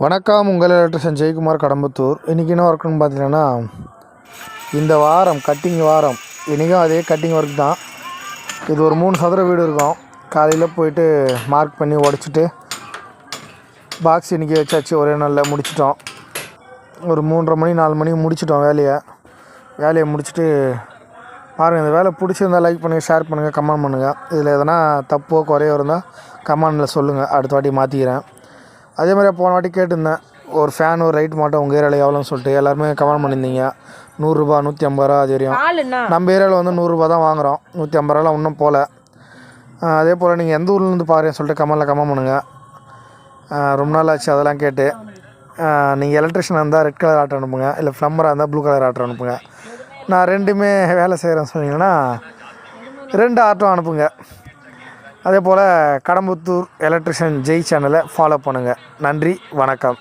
வணக்கம். உங்கள் எலக்ட்ரிஷியன் ஜெயக்குமார், கடம்பத்தூர். இன்றைக்கி என்ன ஒர்க்குன்னு பார்த்தீங்கன்னா, இந்த வாரம் கட்டிங் வாரம். இன்றைக்கும் அதே கட்டிங் ஒர்க் தான். இது ஒரு 3 சதுர வீடு இருக்கும். காலையில் போயிட்டு மார்க் பண்ணி உடச்சிட்டு பாக்ஸ் இன்றைக்கி வச்சாச்சு. ஒரே நாளில் முடிச்சிட்டோம். ஒரு 3:30 மணி 4 மணிக்கு முடிச்சிட்டோம் வேலையை முடிச்சுட்டு பாருங்கள். இந்த வேலை பிடிச்சிருந்தால் லைக் பண்ணுங்கள், ஷேர் பண்ணுங்கள், கமெண்ட் பண்ணுங்கள். இதில் எதனா தப்போ குறையோ இருந்தால் கமெண்டில் சொல்லுங்கள். அடுத்த வாட்டி மாற்றிக்கிறேன். அதே மாதிரி போன வாட்டி கேட்டிருந்தேன், ஒரு ஃபேன் ஒரு ரைட் மாட்டோம் உங்கள் ஏரியாவில் எவ்வளோன்னு சொல்லிட்டு எல்லாருமே கமெண்ட் பண்ணியிருந்தீங்க. 100 ரூபா 150 ரூபா அது வரையும். நம்ம ஏரியாவில் வந்து 100 ரூபா தான் வாங்குகிறோம். 150 ரூபாலாம் இன்னும் போகல. அதே போல் நீங்கள் எந்த ஊர்லேருந்து பாருன்னு சொல்லிட்டு கமெண்ட் பண்ணுங்கள். ரொம்ப நாள் ஆச்சு அதெல்லாம் கேட்டு. நீங்கள் எலக்ட்ரிஷியனாக இருந்தால் ரெட் கலர் ஆட்டோ அனுப்புங்க, இல்லை ப்ளம்பராக இருந்தால் ப்ளூ கலர் ஆட்டோ அனுப்புங்க. நான் ரெண்டுமே வேலை செய்கிறேன்னு சொன்னீங்கன்னா 2 ஆட்டோ அனுப்புங்க. அதே போல் கடம்பத்தூர் எலக்ட்ரிஷியன் ஜெய் சேனலை ஃபாலோ பண்ணுங்கள். நன்றி, வணக்கம்.